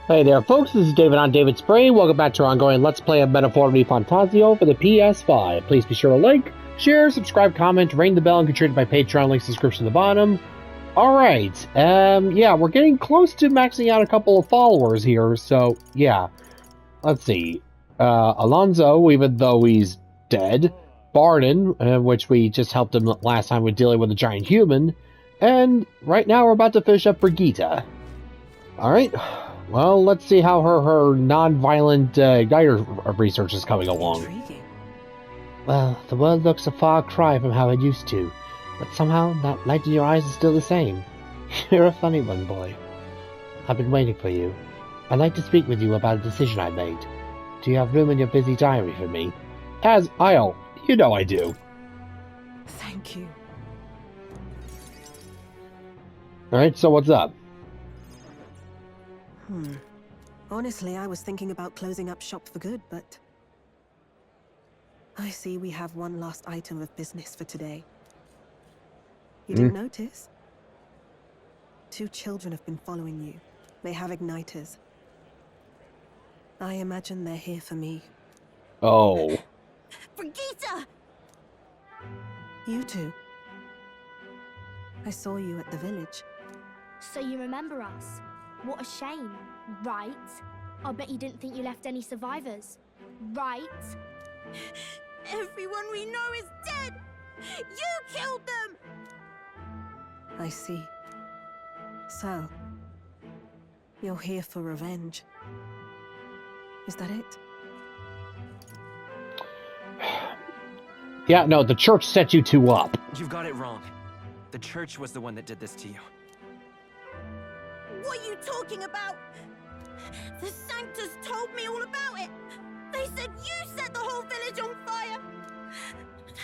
Hey there folks, this is David on David's Brain. Welcome back to our ongoing Let's Play of Metaphor ReFantazio for the PS5. Please be sure to like, share, subscribe, comment, ring the bell, and contribute by Patreon, links in the description at the bottom. Alright, yeah, we're getting close to maxing out a couple of followers here, so yeah. Let's see. Alonso, even though he's dead. Bardon, which we just helped him last time with dealing with a giant human. And right now we're about to finish up Brigitta. Alright. Well, let's see how her non-violent Geiger research is coming along. Intriguing. Well, the world looks a far cry from how it used to, but somehow that light in your eyes is still the same. You're a funny one, boy. I've been waiting for you. I'd like to speak with you about a decision I made. Do you have room in your busy diary for me? You know I do. Thank you. Alright, so what's up? Honestly, I was thinking about closing up shop for good, but I see we have one last item of business for today. You didn't notice? 2 children have been following you. They have igniters. I imagine they're here for me. Oh. Brigitta! You two. I saw you at the village. So you remember us? What a shame, right? I bet you didn't think you left any survivors, right? Everyone we know is dead! You killed them! I see. So, you're here for revenge. Is that it? Yeah, no, the church set you two up. You've got it wrong. The church was the one that did this to you. What are you talking about? The Sanctus told me all about it. They said you set the whole village on fire.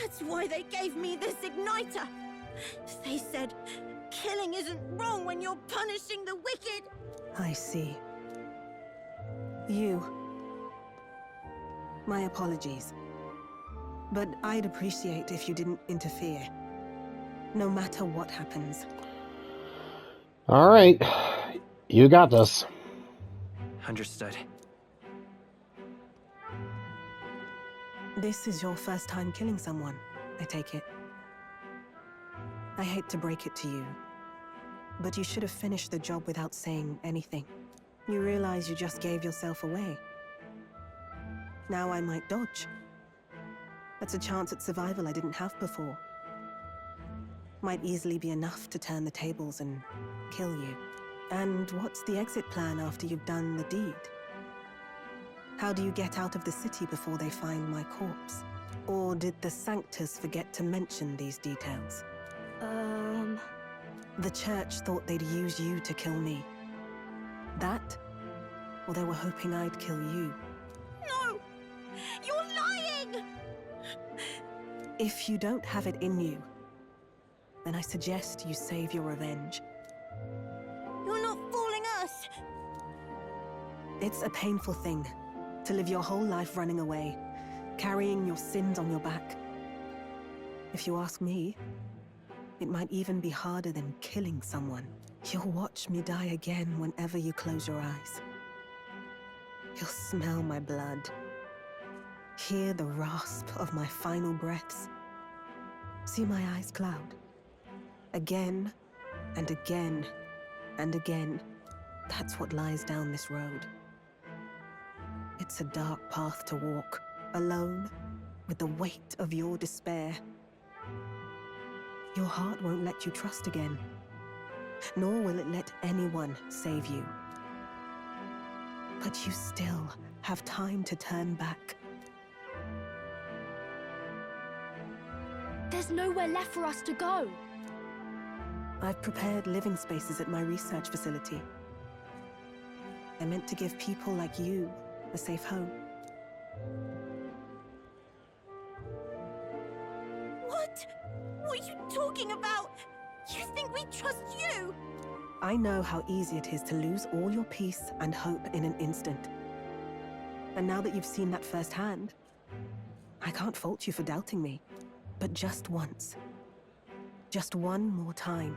That's why they gave me this igniter. They said killing isn't wrong when you're punishing the wicked. I see. You. My apologies. But I'd appreciate if you didn't interfere. No matter what happens. Alright. You got this. Understood. This is your first time killing someone, I take it. I hate to break it to you, but you should have finished the job without saying anything. You realize you just gave yourself away. Now I might dodge. That's a chance at survival I didn't have before. Might easily be enough to turn the tables and kill you. And what's the exit plan after you've done the deed? How do you get out of the city before they find my corpse? Or did the Sanctus forget to mention these details? The church thought they'd use you to kill me. That? Or they were hoping I'd kill you? No! You're lying! If you don't have it in you, then I suggest you save your revenge. You're not fooling us! It's a painful thing to live your whole life running away, carrying your sins on your back. If you ask me, it might even be harder than killing someone. You'll watch me die again whenever you close your eyes. You'll smell my blood, hear the rasp of my final breaths, see my eyes cloud. Again and again and again. That's what lies down this road. It's a dark path to walk, alone, with the weight of your despair. Your heart won't let you trust again, nor will it let anyone save you. But you still have time to turn back. There's nowhere left for us to go. I've prepared living spaces at my research facility. I meant to give people like you a safe home. What? What are you talking about? You think we trust you? I know how easy it is to lose all your peace and hope in an instant. And now that you've seen that firsthand, I can't fault you for doubting me. But just once, just one more time,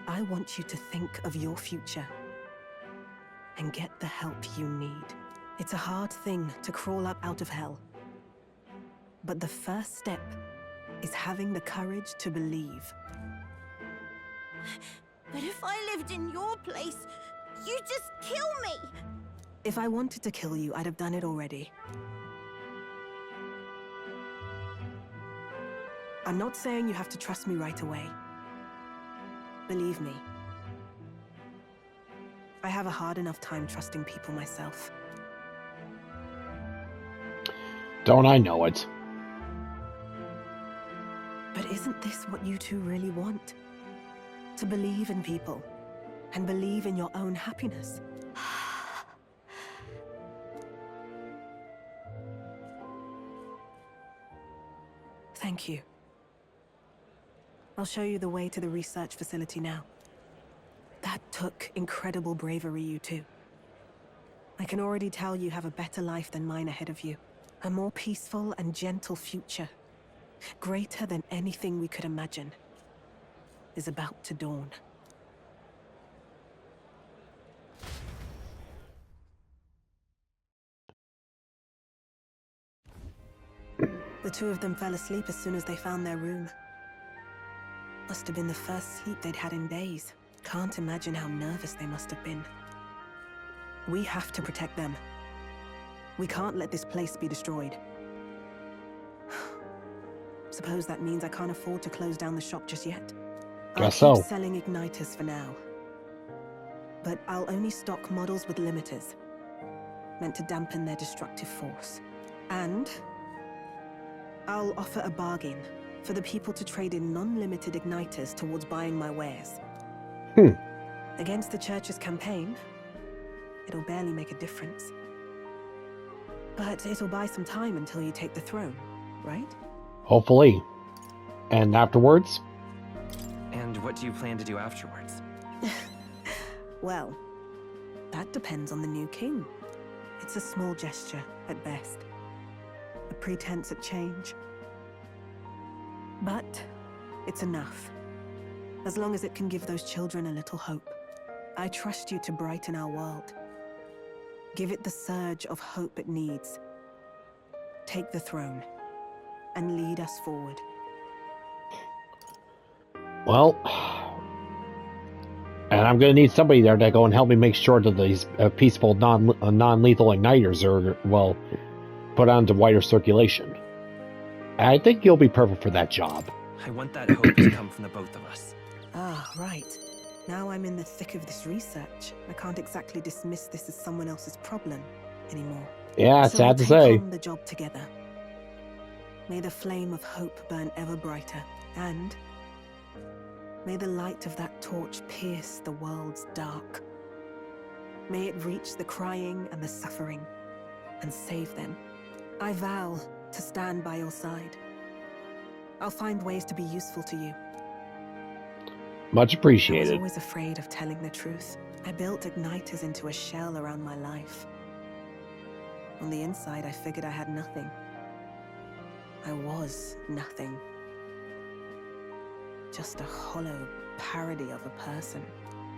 I want you to think of your future. and get the help you need. It's a hard thing to crawl up out of hell. But the first step is having the courage to believe. But if I lived in your place, you'd just kill me! If I wanted to kill you, I'd have done it already. I'm not saying you have to trust me right away. Believe me. I have a hard enough time trusting people myself. Don't I know it? But isn't this what you two really want? To believe in people, and believe in your own happiness. Thank you. I'll show you the way to the research facility now. That took incredible bravery, you two. I can already tell you have a better life than mine ahead of you. A more peaceful and gentle future, greater than anything we could imagine, is about to dawn. The two of them fell asleep as soon as they found their room. Must have been the first sleep they'd had in days. Can't imagine how nervous they must have been. We have to protect them. We can't let this place be destroyed. Suppose that means I can't afford to close down the shop just yet. Guess I'll so. keep selling igniters for now. But I'll only stock models with limiters, meant to dampen their destructive force. And I'll offer a bargain for the people to trade in non-limited igniters towards buying my wares. Against the church's campaign, it'll barely make a difference. But it'll buy some time until you take the throne, right? Hopefully. And afterwards? And what do you plan to do afterwards? Well, that depends on the new king. It's a small gesture, at best. A pretense at change. But it's enough. As long as it can give those children a little hope. I trust you to brighten our world. Give it the surge of hope it needs. Take the throne, and lead us forward. Well, and I'm going to need somebody there to go and help me make sure that these peaceful, non-lethal igniters are, well, put onto wider circulation. I think you'll be perfect for that job. I want that hope to come from the both of us. Ah, right. Now I'm in the thick of this research. I can't exactly dismiss this as someone else's problem anymore. Yeah, So sad to we'll say. take on the job together. May the flame of hope burn ever brighter, and may the light of that torch pierce the world's dark. May it reach the crying and the suffering, and save them. I vow to stand by your side. I'll find ways to be useful to you. Much I was appreciated. always afraid of telling the truth. I built igniters into a shell around my life. On the inside, I figured I had nothing. I was nothing. Just a hollow parody of a person.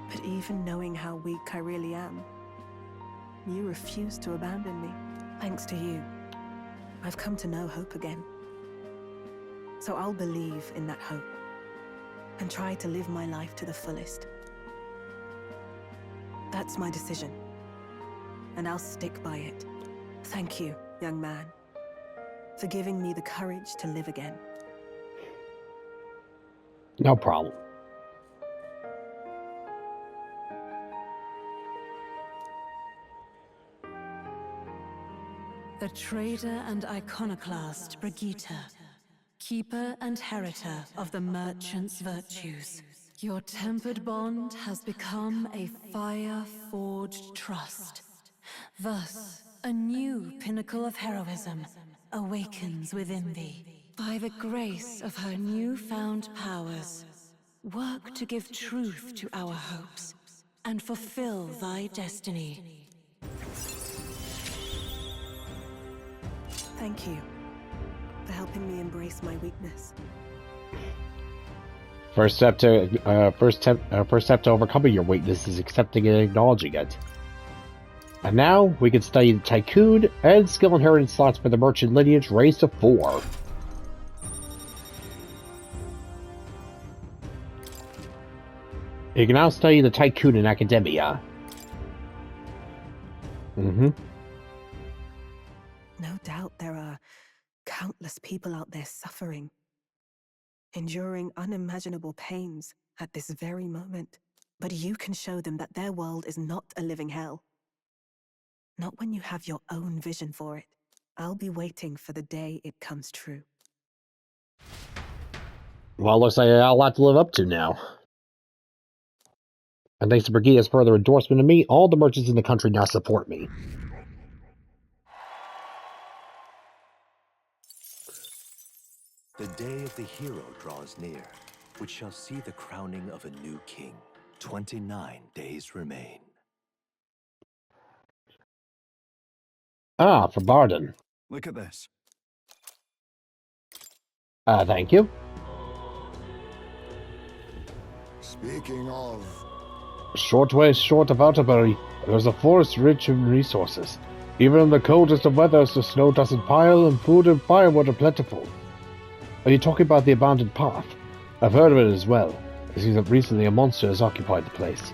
But even knowing how weak I really am, you refused to abandon me. Thanks to you, I've come to know hope again. So I'll believe in that hope and try to live my life to the fullest. That's my decision, and I'll stick by it. Thank you, young man, for giving me the courage to live again. No problem. The trader and iconoclast Brigitta, keeper and heritor of the merchant's virtues. Your tempered bond has become a fire-forged trust. Thus, a new pinnacle of heroism awakens within thee. By the grace of her newfound powers, work to give truth to our hopes and fulfill thy destiny. Thank you for helping me embrace my weakness. First step to overcoming your weakness is accepting and acknowledging it. And now we can study the Tycoon and skill inheritance slots for the merchant lineage raised to 4. You can now study the Tycoon in Academia. No doubt there are countless people out there suffering, enduring unimaginable pains at this very moment. But you can show them that their world is not a living hell. Not when you have your own vision for it. I'll be waiting for the day it comes true. Well, looks like I got a lot to live up to now. And thanks to Brigitta's further endorsement of me, all the merchants in the country now support me. The day of the hero draws near, which shall see the crowning of a new king. 29 days remain. Ah, for Bardon. Look at this. Thank you. Speaking of... Short ways short of Outerbury, there's a forest rich in resources. Even in the coldest of weathers, the snow doesn't pile, and food and firewood are plentiful. Are you talking about the abandoned path? I've heard of it as well. It seems that recently a monster has occupied the place.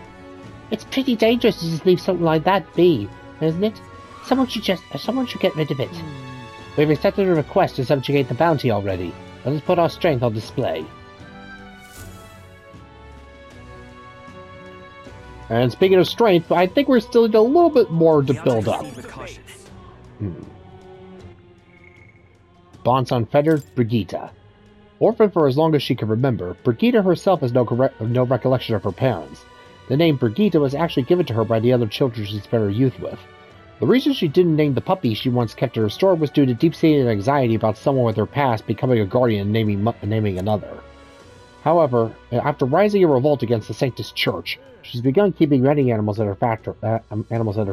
It's pretty dangerous to just leave something like that be, isn't it? Someone should get rid of it. We've accepted a request to subjugate the bounty already. Let us put our strength on display. And speaking of strength, I think we're still a little bit more to build up. Bonds unfettered, Brigitta. Orphaned for as long as she can remember, Brigitta herself has no recollection of her parents. The name Brigitta was actually given to her by the other children she spent her youth with. The reason she didn't name the puppy she once kept in her store was due to deep-seated anxiety about someone with her past becoming a guardian and naming another. However, after rising in revolt against the Sanctus Church, she's begun keeping many animals at her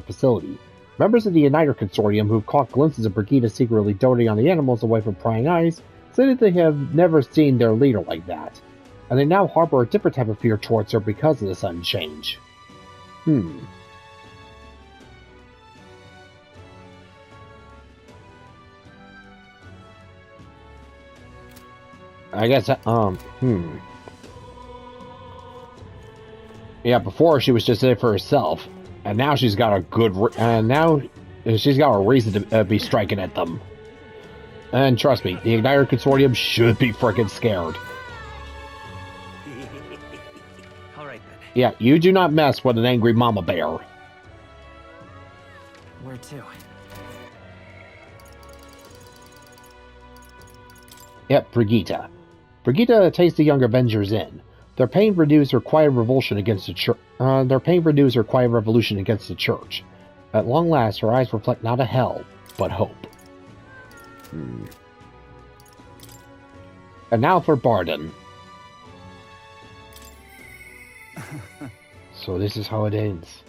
facility. Members of the Uniter Consortium who've caught glimpses of Brigitta secretly doting on the animals away from prying eyes say that they have never seen their leader like that, and they now harbor a different type of fear towards her because of the sudden change. I guess, yeah, before she was just in it for herself, and now she's got a reason to be striking at them. And trust me, the Igniter Consortium should be frickin' scared. Alright then. Yeah, you do not mess with an angry mama bear. Where to? Yep, Brigitta. Brigitta takes the young Avengers in. Their pain renews her quiet revolution against the church. At long last, her eyes reflect not a hell, but hope. And now for Bardon. So this is how it ends.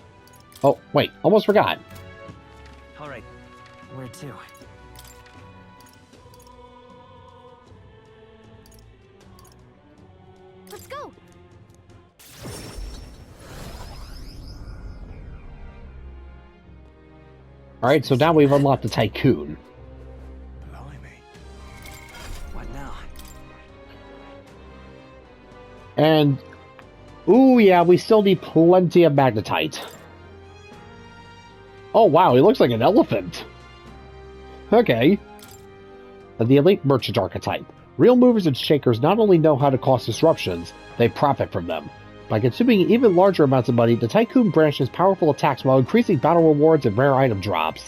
Oh, wait, almost forgot. Alright, where to? Let's go. Alright, so now we've unlocked the Tycoon. What now? And, ooh yeah, we still need plenty of magnetite. Oh wow, he looks like an elephant. Okay. The elite merchant archetype. Real movers and shakers not only know how to cause disruptions, they profit from them. By consuming even larger amounts of money, the Tycoon branches powerful attacks while increasing battle rewards and rare item drops.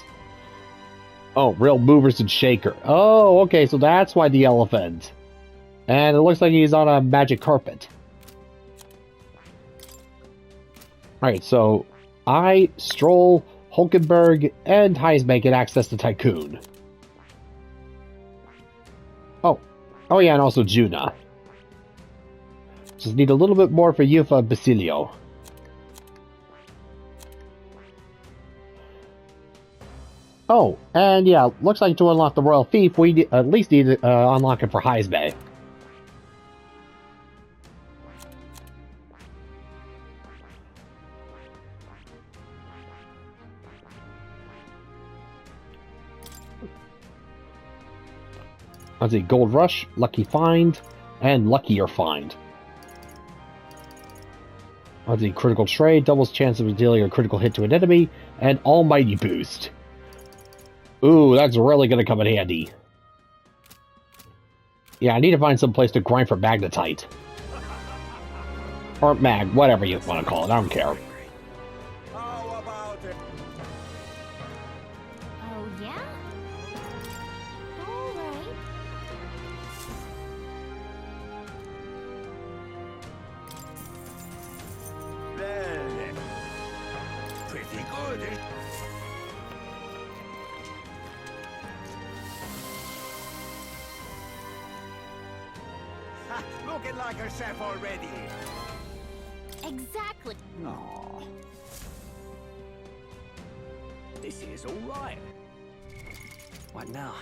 Oh, real movers and shaker. Oh, okay, so that's why the elephant. And it looks like he's on a magic carpet. Alright, so I, Stroll, Hulkenberg, and Heisman get access to Tycoon. Oh yeah, and also Juna. Just need a little bit more for Yufa and Basilio. Oh, and yeah, looks like to unlock the Royal Fief, we at least need to unlock it for Heisman. Let's see, Gold Rush, Lucky Find, and Luckier Find. Let's see, Critical Trade, doubles chance of dealing a critical hit to an enemy, and Almighty Boost. Ooh, that's really gonna come in handy. Yeah, I need to find some place to grind for Magnetite. Or Mag, whatever you want to call it, I don't care. How about it? Oh, yeah? All right. Well, pretty good. Ha, looking like a chef already. Exactly. No. This is all right. What now?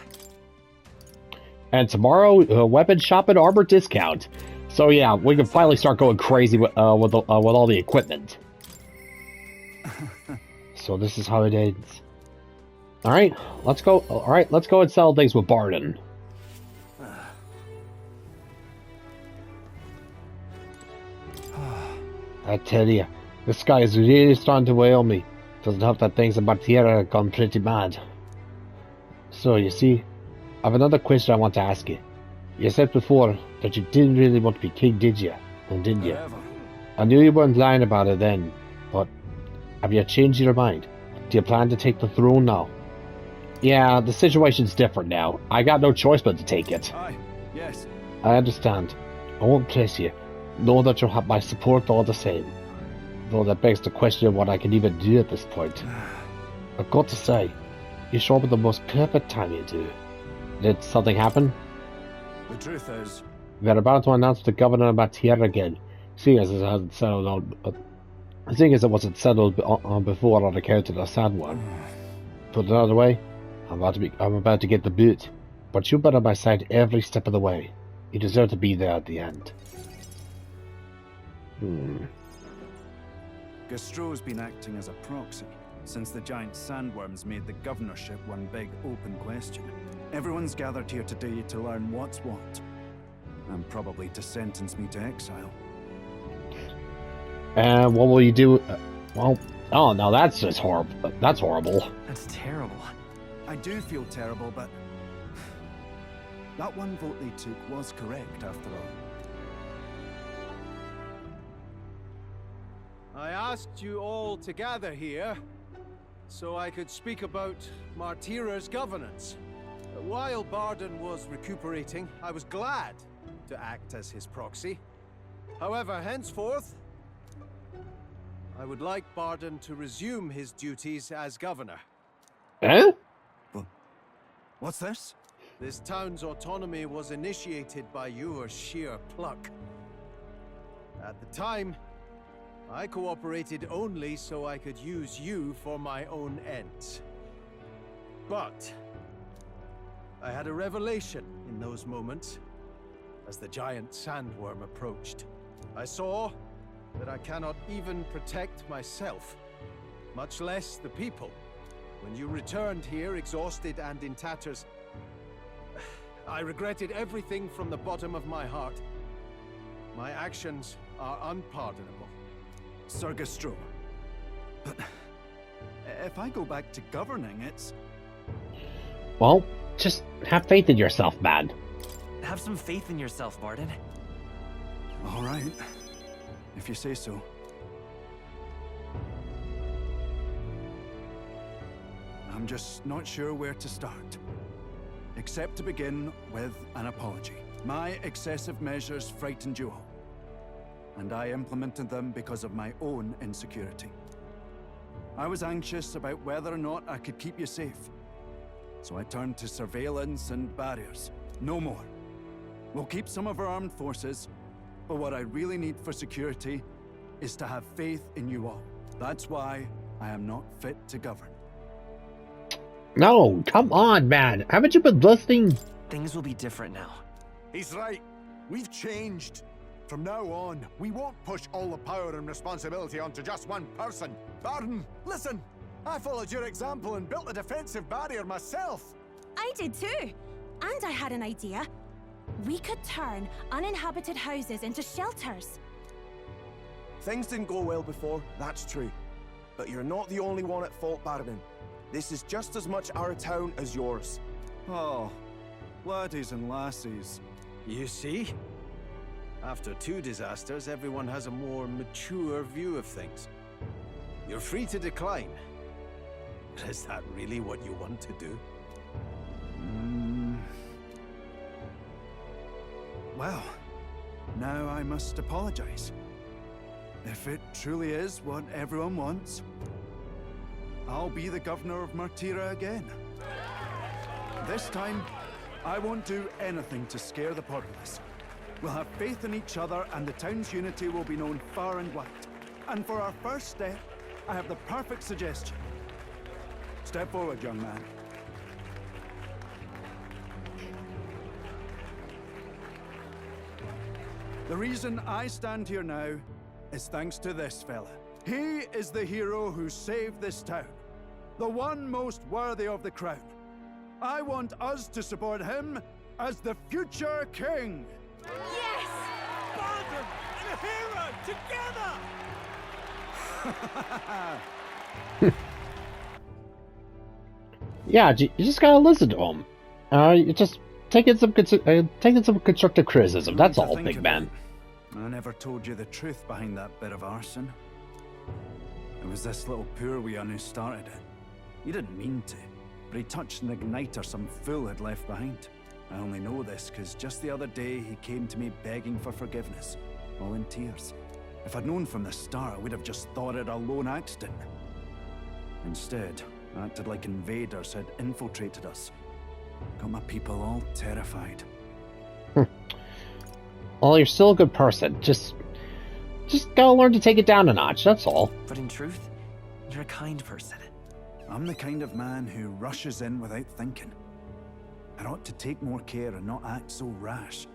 And tomorrow, weapon shop and armor discount. So yeah, we can finally start going crazy with all the equipment. So this is how it ends. All right, let's go. All right, let's go and sell things with Bardon. I tell you, this guy is really starting to whale me. Doesn't help that things in Martira have gone pretty mad. So, you see, I have another question I want to ask you. You said before that you didn't really want to be king, did you? And didn't you? I knew you weren't lying about it then, but have you changed your mind? Do you plan to take the throne now? Yeah, the situation's different now. I got no choice but to take it. Aye, yes. I understand. I won't press you. Know that you'll have my support all the same. Though that begs the question of what I can even do at this point. I've got to say, you show up at the most perfect time you do. Did something happen? The truth is, They're about to announce the governor of Martira again, seeing as it hasn't settled on, seeing as it wasn't settled on before on account of the sandworm. Put it another way, I'm about to get the boot, but you've been on my side every step of the way. You deserve to be there at the end. Gastro's been acting as a proxy since the giant sandworms made the governorship one big open question. Everyone's gathered here today to learn what's what, and probably to sentence me to exile. And what will you do? Well, oh no, that's just horrible. That's horrible. That's terrible. I do feel terrible, but that one vote they took was correct after all. I asked you all to gather here so I could speak about Martira's governance. While Bardon was recuperating, I was glad to act as his proxy. However, henceforth, I would like Bardon to resume his duties as governor. Eh? What's this? This town's autonomy was initiated by your sheer pluck. At the time, I cooperated only so I could use you for my own ends. But I had a revelation in those moments as the giant sandworm approached. I saw that I cannot even protect myself, much less the people. When you returned here exhausted and in tatters, I regretted everything from the bottom of my heart. My actions are unpardonable. Sir Gastro. But if I go back to governing, it's... Well, just have faith in yourself, man. Have some faith in yourself, Bardon. all right, if you say so. I'm just not sure where to start. Except to begin with an apology. My excessive measures frightened you all, and I implemented them because of my own insecurity. I was anxious about whether or not I could keep you safe, so I turned to surveillance and barriers. No more. We'll keep some of our armed forces, but what I really need for security is to have faith in you all. That's why I am not fit to govern. No, come on, man. Haven't you been listening? Things will be different now. he's right. We've changed. From now on, we won't push all the power and responsibility onto just one person. Bardon, listen! I followed your example and built a defensive barrier myself. I did too. And I had an idea. We could turn uninhabited houses into shelters. Things didn't go well before, that's true. But you're not the only one at fault, Bardon. This is just as much our town as yours. Oh, laddies and lassies. You see? After 2 disasters, everyone has a more mature view of things. You're free to decline. But is that really what you want to do? Well, now I must apologize. If it truly is what everyone wants, I'll be the governor of Martira again. This time, I won't do anything to scare the populace. We'll have faith in each other, and the town's unity will be known far and wide. And for our first step, I have the perfect suggestion. Step forward, young man. The reason I stand here now is thanks to this fella. He is the hero who saved this town. The one most worthy of the crown. I want us to support him as the future king. Yes! Bardon and a hero together! Yeah, you just gotta listen to him. You just taking some constructive criticism. That's all, big man. I never told you the truth behind that bit of arson. It was this little poor wee un who started it. He didn't mean to, but he touched an igniter some fool had left behind. I only know this because just the other day he came to me begging for forgiveness, all in tears. If I'd known from the start, I would have just thought it a lone accident. Instead, I acted like invaders had infiltrated us. Got my people all terrified. Well, you're still a good person. Just gotta learn to take it down a notch, that's all. But in truth, you're a kind person. I'm the kind of man who rushes in without thinking. I ought to take more care and not act so rash.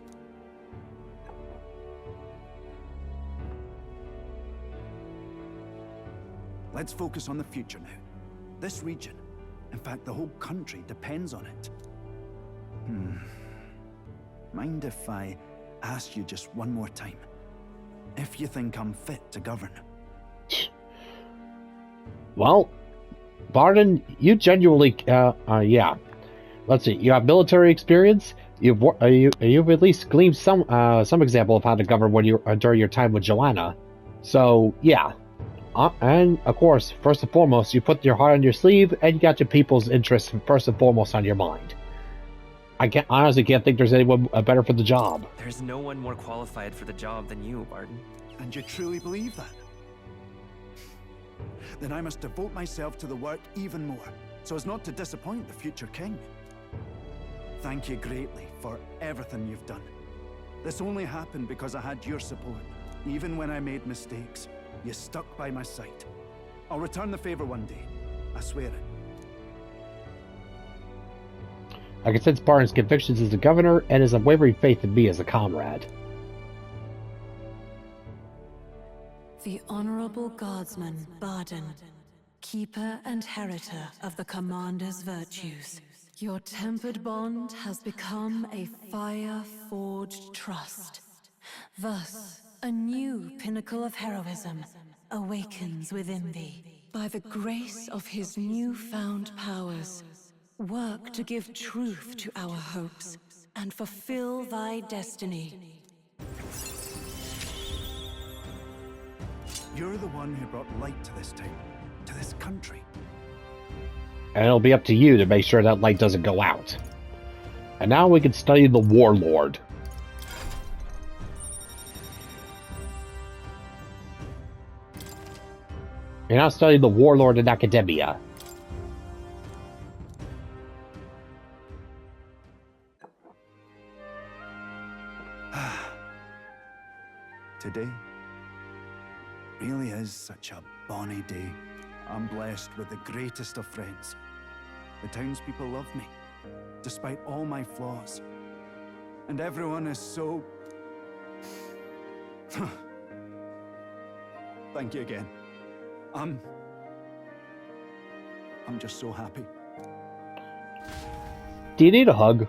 Let's focus on the future now. This region, in fact the whole country, depends on it. Mind if I ask you just one more time? If you think I'm fit to govern? Well, Bardon, you genuinely, yeah. Let's see, you have military experience. You've at least gleaned some example of how to govern when during your time with Joanna. So, yeah. And, of course, first and foremost, you put your heart on your sleeve, and you got your people's interests first and foremost on your mind. I honestly can't think there's anyone better for the job. There's no one more qualified for the job than you, Bardon. And you truly believe that? Then I must devote myself to the work even more, so as not to disappoint the future king. Thank you greatly for everything you've done. This only happened because I had your support. Even when I made mistakes, you stuck by my side. I'll return the favor one day. I swear it. I can sense Bardon's convictions as a governor and his unwavering faith in me as a comrade. The Honorable Guardsman, Bardon, keeper and heritor of the Commander's virtues. Your tempered bond has become a fire-forged trust. Thus, a new pinnacle of heroism awakens within thee. By the grace of his newfound powers, work to give truth to our hopes and fulfill thy destiny. You're the one who brought light to this town, to this country. And it'll be up to you to make sure that light doesn't go out. And now we can study the Warlord. You're now studying the Warlord in Academia. Today really is such a bonny day. I'm blessed with the greatest of friends. The townspeople love me, despite all my flaws. And everyone is so... Thank you again. I'm just so happy. Do you need a hug?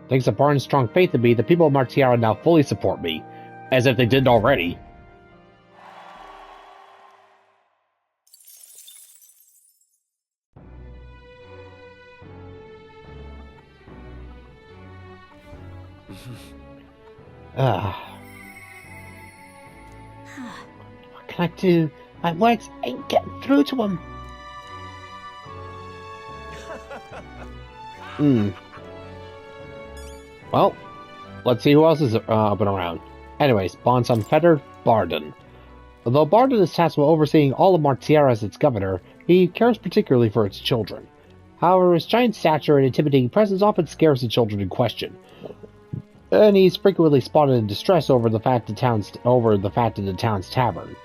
Thanks to Bardon's strong faith in me, the people of Martira now fully support me. As if they didn't already. What can I do? My words ain't getting through to him. Well, let's see who else is up and around. Anyways, Bond's unfettered, Bardon. Although Bardon is tasked with overseeing all of Martira as its governor, he cares particularly for its children. However, his giant stature and intimidating presence often scares the children in question, and he's frequently spotted in distress over the fact in the town's tavern.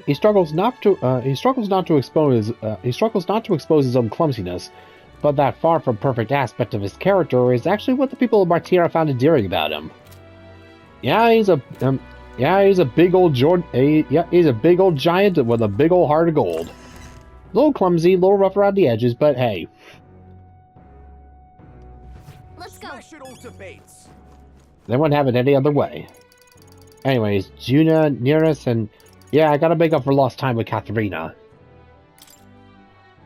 He struggles not to expose his own clumsiness, but that far from perfect aspect of his character is actually what the people of Martira found endearing about him. He's a big old he's a big old giant with a big old heart of gold. A little clumsy, a little rough around the edges, but hey. Let's go. Smash it all to bits. They wouldn't have it any other way. Anyways, Juna, Nearest, and I gotta make up for lost time with Katharina.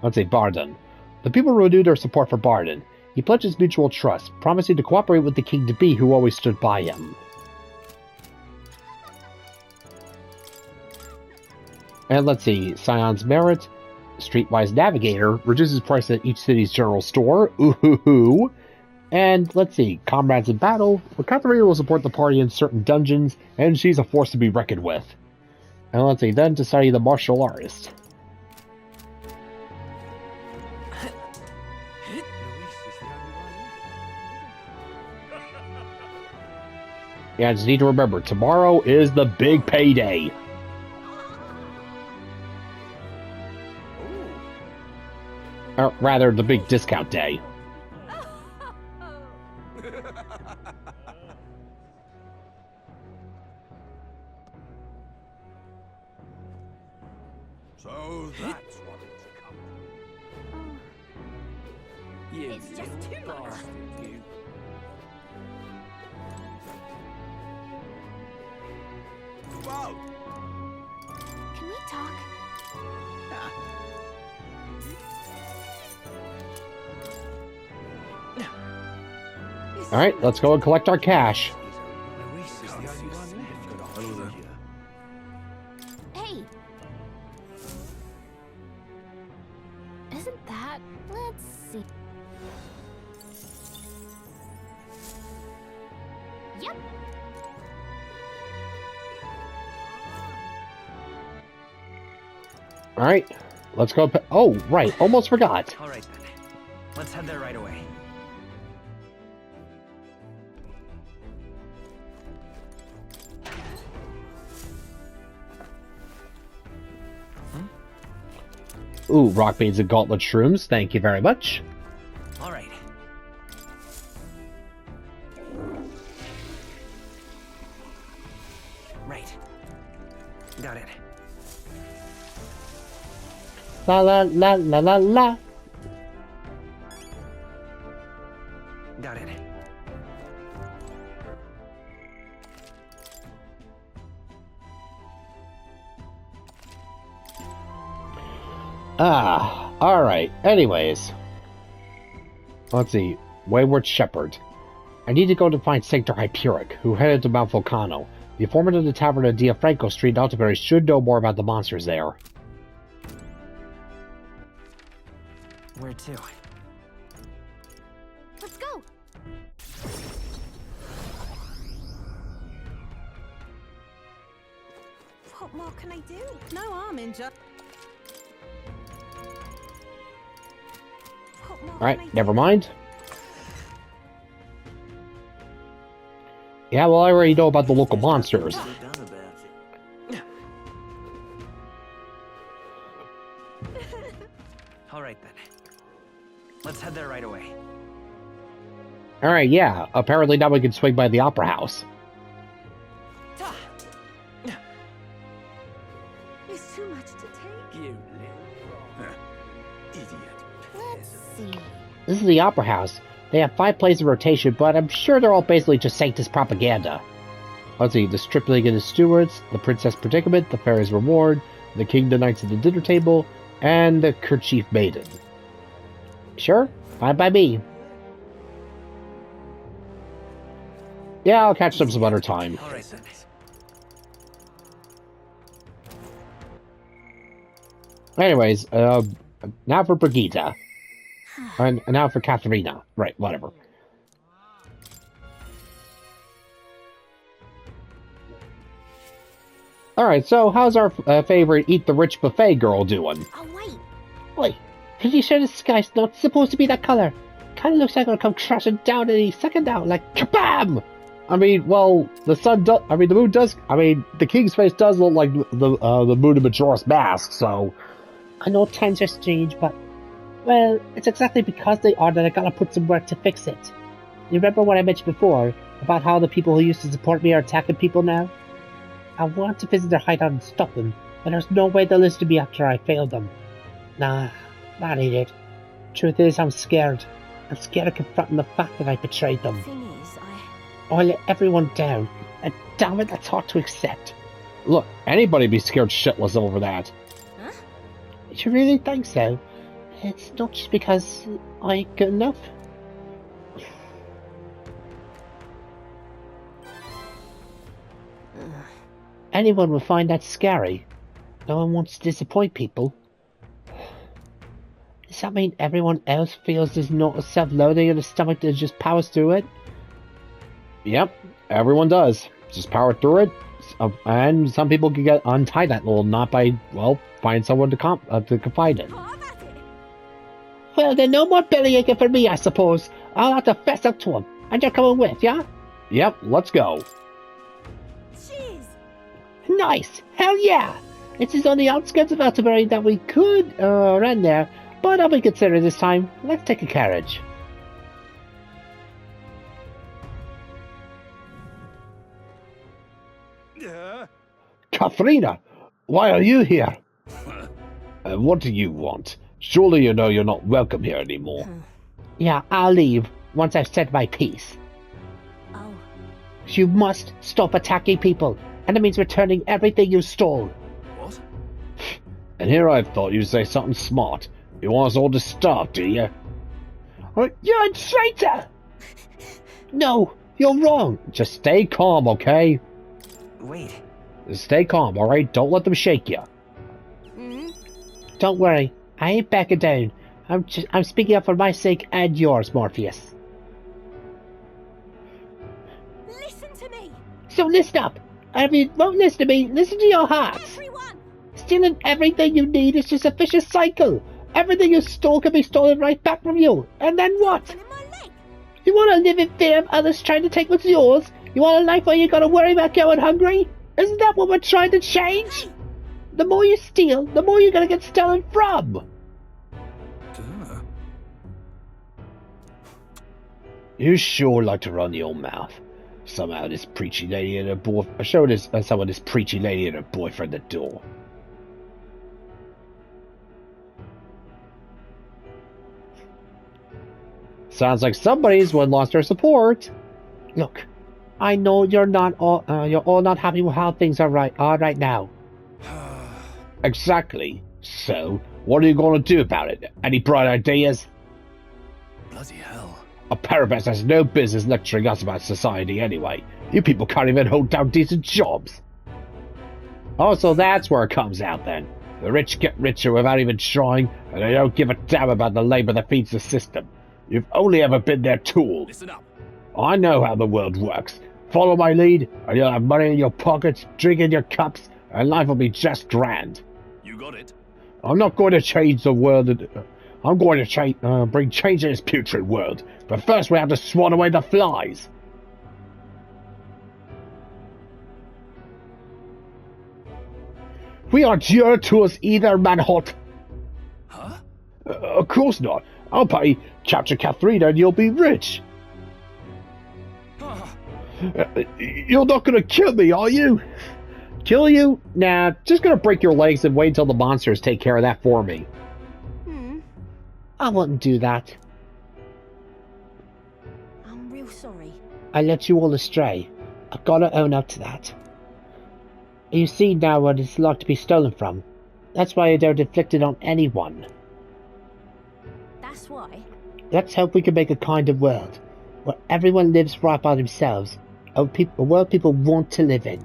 Let's say Bardon. The people renewed their support for Bardon. He pledges mutual trust, promising to cooperate with the king-to-be who always stood by him. And let's see, Scion's Merit, Streetwise Navigator, reduces price at each city's general store, ooh-hoo-hoo. And let's see, Comrades in Battle, where Katharina will support the party in certain dungeons, and she's a force to be reckoned with. And let's see, then to study the martial artist. Yeah, I just need to remember, tomorrow is the big payday. Or rather, the big discount day. So that's what it's come. It's just too much. You. Whoa! Can we talk? Alright, let's go and collect our cash. Hey! Isn't that... Let's see... Yep! Alright, let's go. Oh, right, almost forgot. Alright then. Let's head there right away. Ooh, rock beads and gauntlet shrooms, thank you very much. Alright. Right. Got it. La la la la la la. Got it. Alright. Anyways. Let's see. Wayward Shepherd. I need to go to find Sanctor Hyperic, who headed to Mount Volcano. The informant of the tavern on Diafranco Street in Altaberry should know more about the monsters there. Where to? Let's go! What more can I do? No harm in just... Alright, never mind. Yeah, well, I already know about the local monsters. Alright then. Let's head there right away. Alright, yeah. Apparently now we can swing by the Opera House. It's too much to take. You little idiot. Let's see. This is the Opera House. They have 5 plays in rotation, but I'm sure they're all basically just Sanctus propaganda. Let's see, the Stripling and his Stewards, the Princess Predicament, the Fairy's Reward, the King, the Knights at the Dinner Table, and the Kerchief Maiden. Sure, fine by me. Yeah, I'll catch them some other time. All right, then. Anyways, now for Brigitta. And now for Katharina. Right, whatever. Alright, so how's our favorite Eat the Rich buffet girl doing? Oh, wait. Wait, pretty sure the sky's not supposed to be that color. Kinda looks like it'll come crashing down any second now, like kabam! I mean, well, the sun does, I mean, the moon does, I mean, the king's face does look like the moon of Majora's Mask, so... I know times are strange, but... Well, it's exactly because they are that I gotta put some work to fix it. You remember what I mentioned before, about how the people who used to support me are attacking people now? I want to visit their hideout and stop them, but there's no way they'll listen to me after I failed them. Nah, that ain't it. Truth is, I'm scared. I'm scared of confronting the fact that I betrayed them. Thing is, I let everyone down, and damn it, that's hard to accept. Look, anybody'd be scared shitless over that. Huh? You really think so? It's not just because I ain't good enough. Anyone would find that scary. No one wants to disappoint people. Does that mean everyone else feels there's not a self-loathing in the stomach that just powers through it? Yep, everyone does. Just power through it. And some people can get untie that little knot by, well, find someone to confide in. Well, then no more belly aching for me, I suppose. I'll have to fess up to him. And you're coming with, yeah? Yep, let's go. Cheers. Nice! Hell yeah! It is on the outskirts of Altabury that we could run there, but I'll be considerate this time. Let's take a carriage. Katharina, why are you here? What do you want? Surely you know you're not welcome here anymore. Yeah, I'll leave once I've said my piece. Oh. You must stop attacking people, and it means returning everything you stole. What? And here I thought you'd say something smart. You want us all to starve, do you? You're a traitor! No, you're wrong. Just stay calm, okay? Wait. Stay calm, alright? Don't let them shake you. Don't worry, I ain't backing down. I'm speaking up for my sake and yours, Morpheus. Listen to me. So listen up. I mean, won't listen to me. Listen to your hearts. Everyone. Stealing everything you need is just a vicious cycle. Everything you stole can be stolen right back from you. And then what? And in my leg. You want to live in fear of others trying to take what's yours? You want a life where you gotta worry about going hungry? Isn't that what we're trying to change? Hey. The more you steal, the more you're gonna get stolen from. You sure like to run your mouth. Somehow this preachy lady and her boyfriend... I showed someone this preachy lady and her boyfriend the door. Sounds like somebody's one lost their support. Look, I know you're all not happy with how things are right now. Exactly. So, what are you going to do about it? Any bright ideas? Bloody hell. A parabet has no business lecturing us about society anyway. You people can't even hold down decent jobs. Oh, so that's where it comes out then. The rich get richer without even trying, and they don't give a damn about the labor that feeds the system. You've only ever been their tool. Listen up. I know how the world works. Follow my lead, and you'll have money in your pockets, drink in your cups, and life will be just grand. You got it. I'm not going to change the world. I'm going to bring change in this putrid world. But first we have to swat away the flies. We aren't your tools either, Manhunt. Huh? Of course not. I'll pay capture Katharina and you'll be rich. You're not going to kill me, are you? Kill you? Nah, just going to break your legs and wait until the monsters take care of that for me. I wouldn't do that. I led you all astray. I've got to own up to that. You see now what it's like to be stolen from. That's why I don't inflict it on anyone. That's why? Let's hope we can make a kind of world where everyone lives right by themselves. A world people want to live in.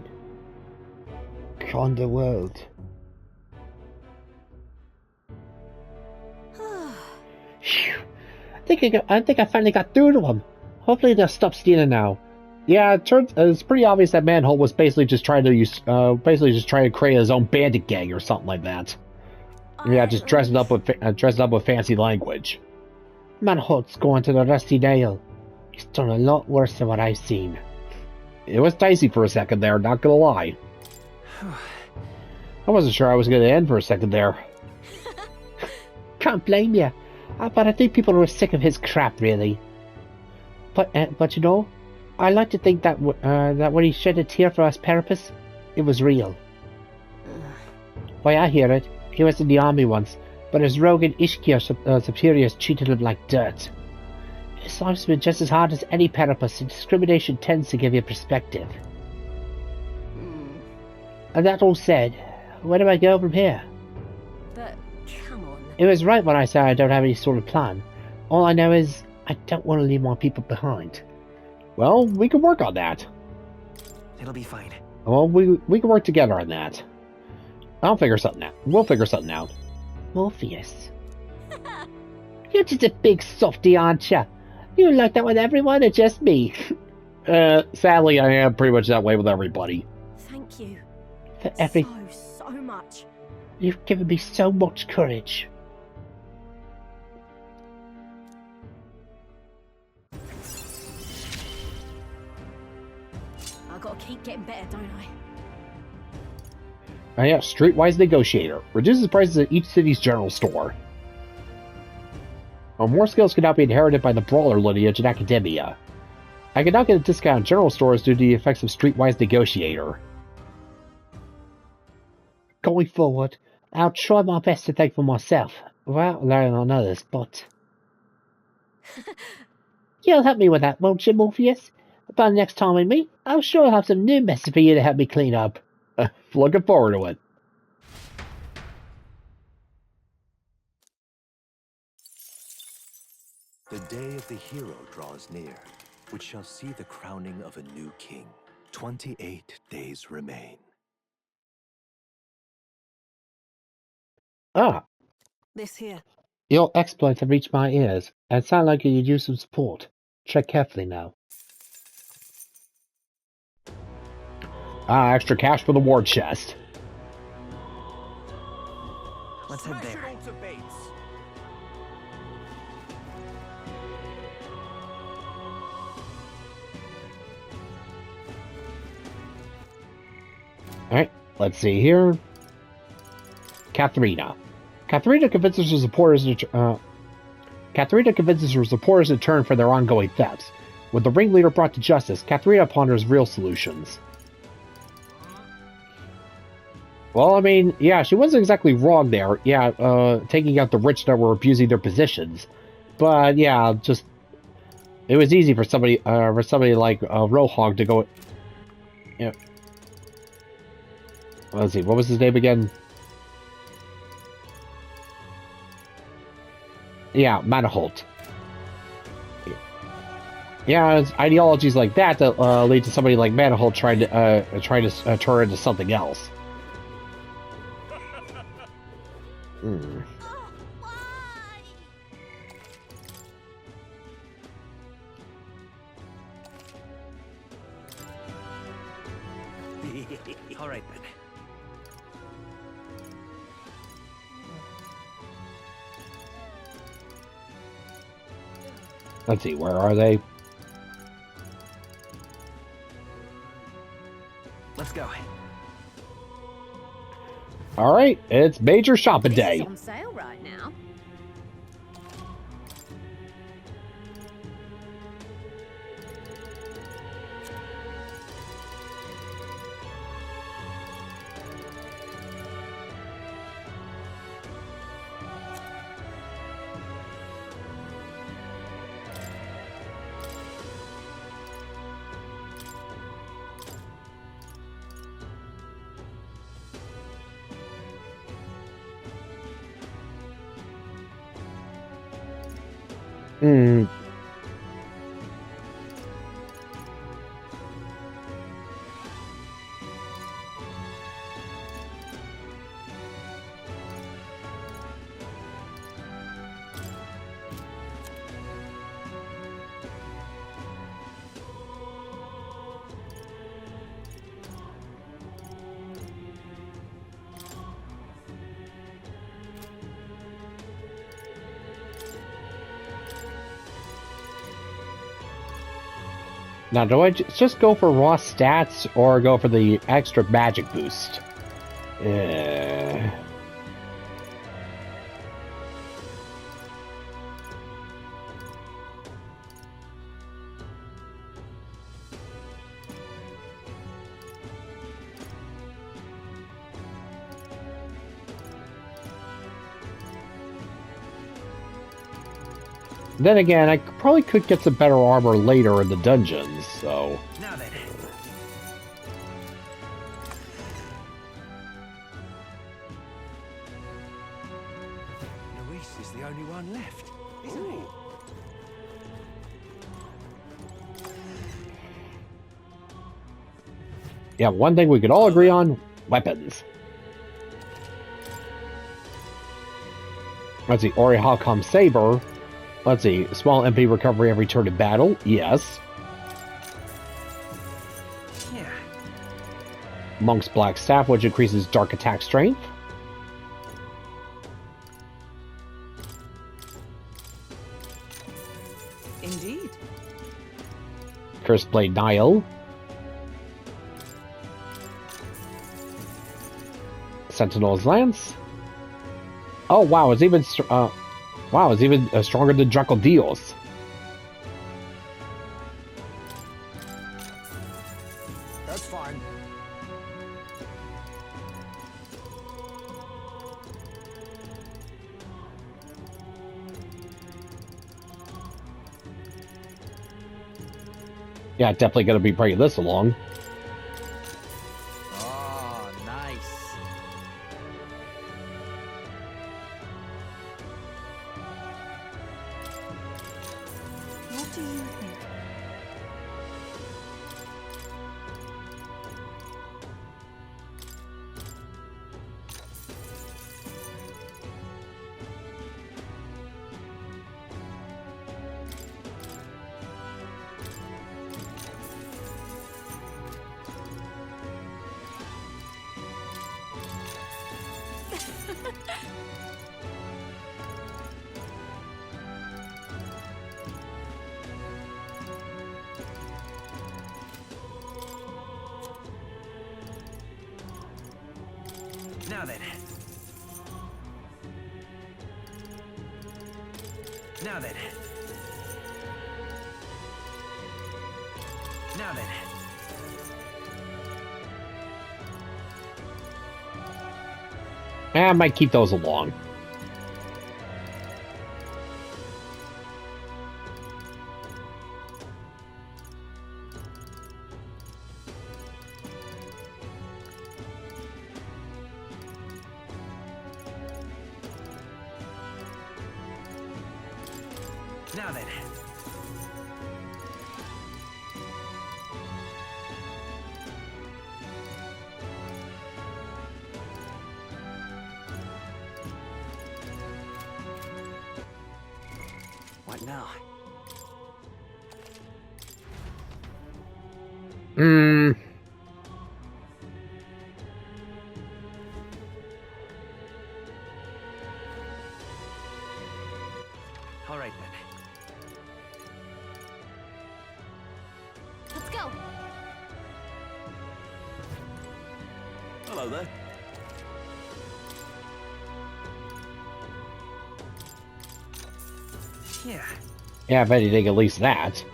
Kind of world. Phew. I think I finally got through to them. Hopefully they'll stop stealing now. Yeah, it's pretty obvious that Manhole was basically just trying to create his own bandit gang or something like that. Yeah, just dressing up with fancy language. Manhole's going to the Rusty Nail. He's done a lot worse than what I've seen. It was dicey for a second there, not gonna lie. I wasn't sure I was gonna end for a second there. Can't blame you. But I think people are sick of his crap, really. But you know, I like to think that that when he shed a tear for us Peripus, it was real. Why, I hear it. He was in the army once, but his rogue and Ishkir superiors treated him like dirt. His life's been just as hard as any Peripus, and discrimination tends to give you perspective. And that all said, where do I go from here? But, come on. It was right when I said I don't have any sort of plan. All I know is, I don't want to leave my people behind. Well, we can work on that. It'll be fine. Well, we can work together on that. I'll figure something out. We'll figure something out. Morpheus. You're just a big softy, aren't you? You like that with everyone or just me? Sadly, I am pretty much that way with everybody. Thank you. For So much. You've given me so much courage. I gotta keep getting better, don't I? Oh yeah, Streetwise Negotiator. Reduces prices at each city's general store. More skills can now be inherited by the Brawler lineage in Academia. I can now get a discount in general stores due to the effects of Streetwise Negotiator. Going forward, I'll try my best to think for myself, without relying on others, but... You'll help me with that, won't you, Morpheus? By the next time we meet, I'm sure I'll have some new messes for you to help me clean up. Looking forward to it. The day of the hero draws near, which shall see the crowning of a new king. 28 days remain. Ah, This here. your exploits have reached my ears, and sound like you use some support. Tread carefully now. Ah, extra cash for the war chest. Let's head there. Alright, let's see here. Katharina. Katharina convinces her supporters in turn for their ongoing thefts. With the ringleader brought to justice, Katharina ponders real solutions. Well, I mean, yeah, she wasn't exactly wrong there. Yeah, taking out the rich that were abusing their positions. But yeah, just it was easy for somebody like Rohog to go. Yeah. Let's see, what was his name again? Yeah, Manaholt. Yeah, it's ideologies like that that lead to somebody like Manaholt trying to turn into something else. Hmm. All right then. Let's see, where are they? Let's go. All right, it's major shopping This day. is on sale right now. Hmm. Now, do I just go for raw stats or go for the extra magic boost? Then again, I probably could get some better armor later in the dungeons, so... Now then. Luis is the only one left, isn't he? Yeah, one thing we could all agree on, weapons. Let's see, Ori Halcom Saber. Let's see, small MP recovery every turn in battle. Yes. Yeah. Monk's Black Staff, which increases dark attack strength. Indeed. Cursed Blade Nile. Sentinel's Lance. Oh wow, it's even stronger than Druckle Deals. That's fine. Yeah, definitely gonna be bringing this along. Oh, nice. What do you think? Now then. Now then. Now then. I might keep those along. Now then. What now? All right then. Let's go. Hello there. Yeah. Yeah, I bet you think at least that.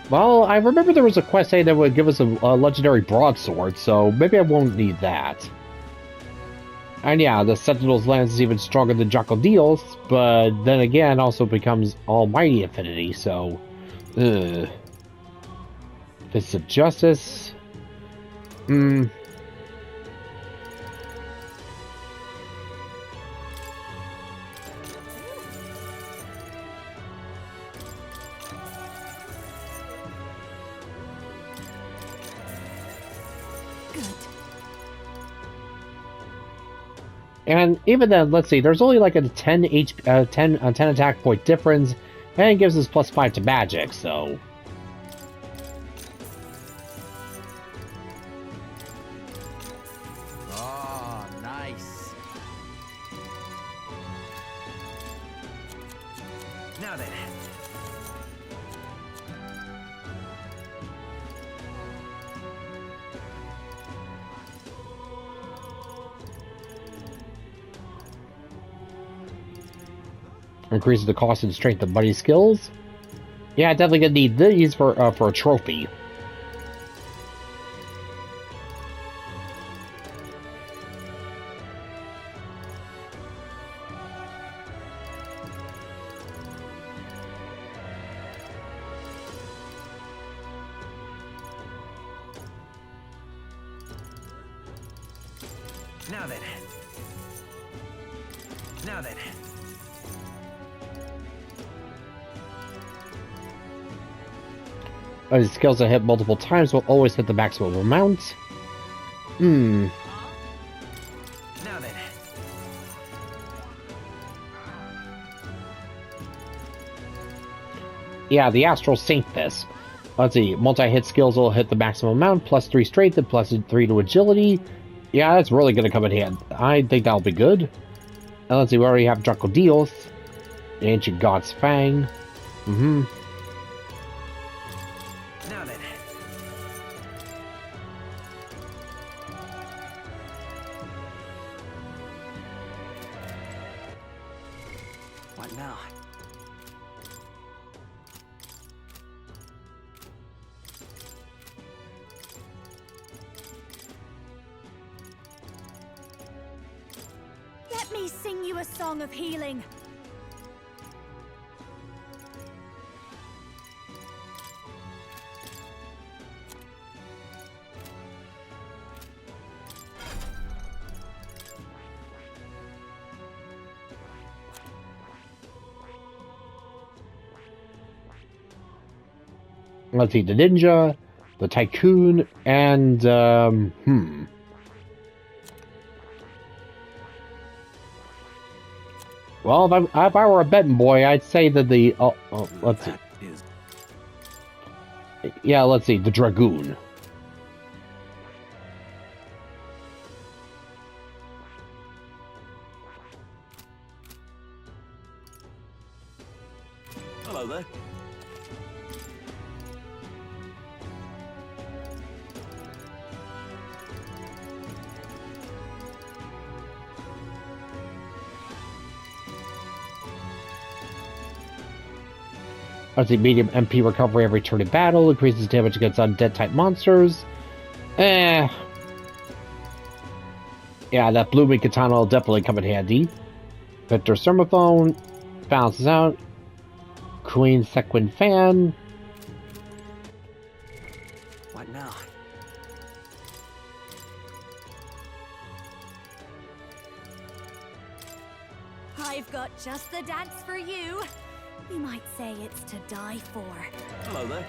Well, I remember there was a quest saying that would give us a legendary broadsword, so maybe I won't need that. And yeah, the Sentinel's Lance is even stronger than Druckle Deals, but then again also becomes Almighty Affinity, so Ugh. Fist of Justice. And even then, let's see, there's only like a 10 attack point difference, and it gives us +5 to magic, so... Oh, nice. Now then. Increases the cost and strength of buddy skills. Yeah, definitely gonna need these for a trophy. Now then. Now then. Skills that hit multiple times will always hit the maximum amount. Now then. Yeah, the Astral Saint Fist. Let's see, multi-hit skills will hit the maximum amount, +3 strength and +3 to agility. Yeah, that's really gonna come in hand. I think that'll be good. And let's see, we already have Draco Dios, the Ancient God's Fang. Now then. What now? Let me sing you a song of healing. Let's see, the Ninja, the Tycoon, and, Well, if I were a betting boy, I'd say that the... let's see. Yeah, let's see, the Dragoon. Hello there. Let's see, medium MP recovery every turn in battle, increases damage against undead-type monsters. Yeah, that blooming katana will definitely come in handy. Victor Thermophone, balances out. Queen Sequin Fan. What now? I've got just the dance for you. You might say it's to die for. Hello there.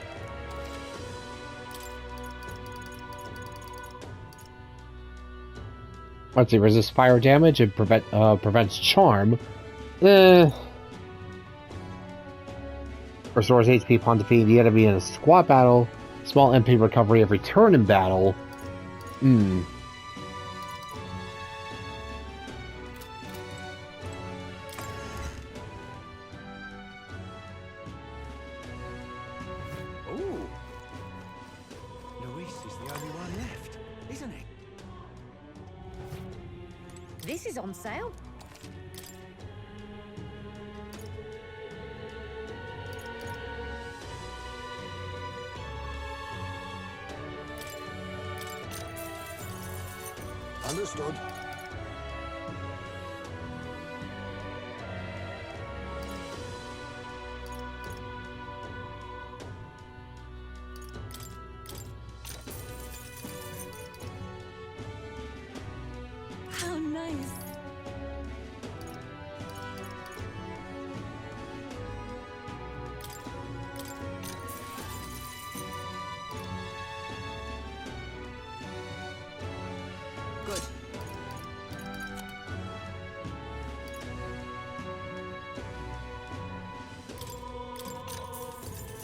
Let's see, resist fire damage and prevents charm. Restores HP upon defeating the enemy in a squad battle. Small MP recovery every turn in battle. This is on sale. Understood.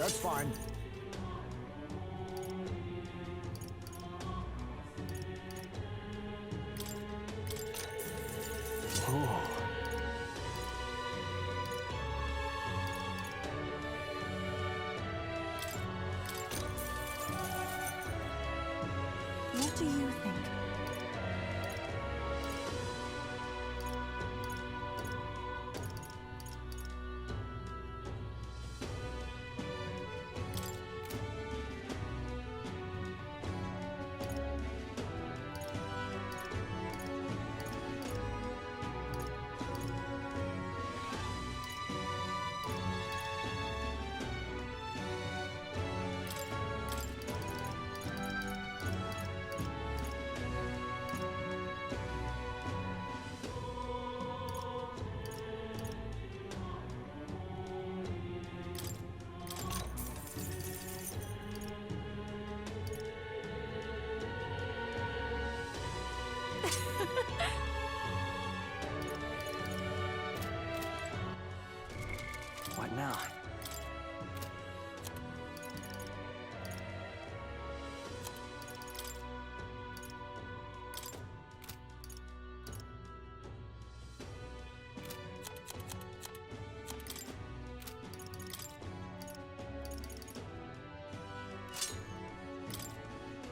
That's fine. What do you think? What now?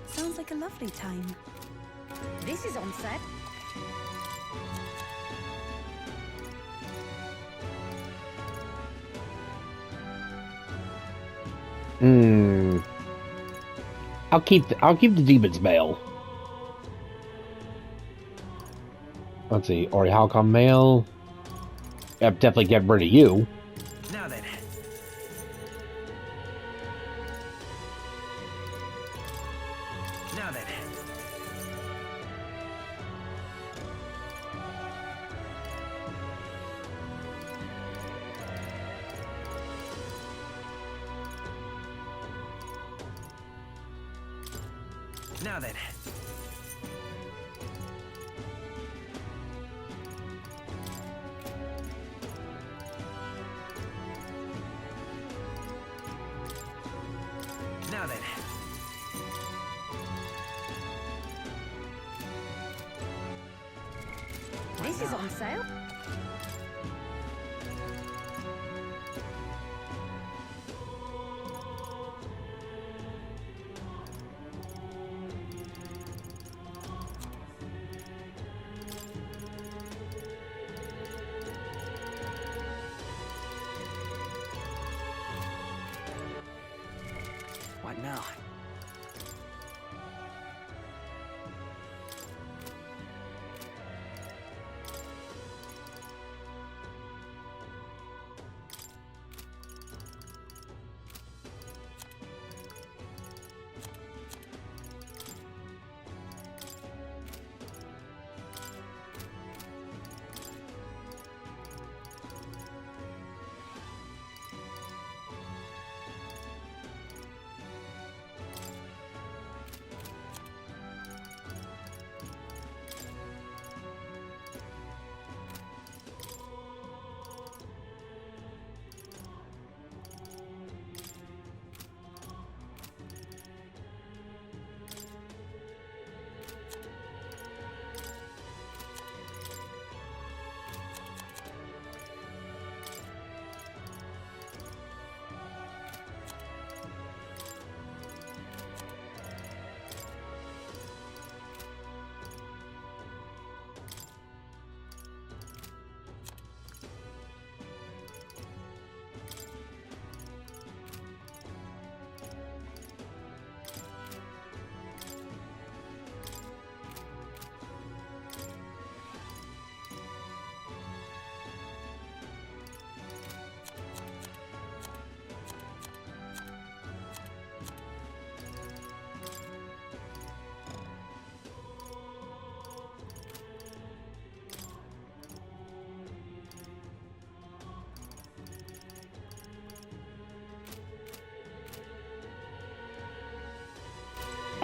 Sounds like a lovely time. This is on set. I'll keep the demon's mail. Let's see, Ori Halcom mail. Yep, definitely get rid of you. Now then. Now then. Now then. Now then. This is on sale. What now?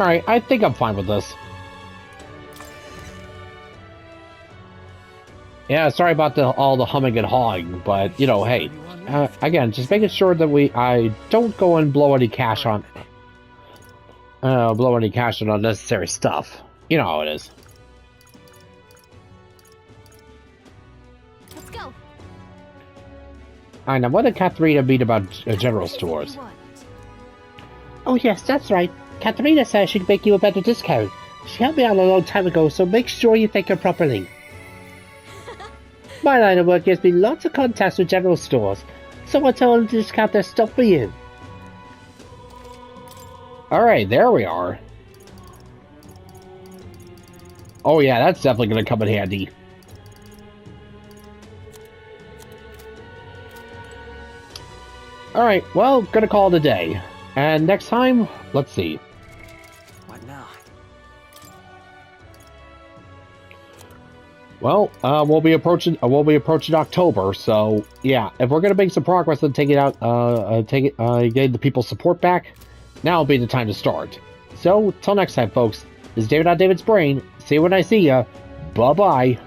Alright, I think I'm fine with this. Yeah, sorry about all the humming and hawing, but, you know, hey, again, just making sure that I don't go and blow any cash on unnecessary stuff. You know how it is. Let's go. Alright, now what did Katharina mean about general stores? Oh yes, that's right. Katharina says she'd make you a better discount. She helped me out a long time ago, so make sure you thank her properly. My line of work gives me lots of contacts with general stores, so I tell them to discount their stuff for you. Alright, there we are. Oh yeah, that's definitely going to come in handy. Alright, well, gonna call it a day. And next time, let's see. What now? Well, we'll be approaching October, so yeah, if we're gonna make some progress on taking out getting the people's support back, now will be the time to start. So, till next time, folks, this is David on David's Brain. See you when I see ya. Bye bye.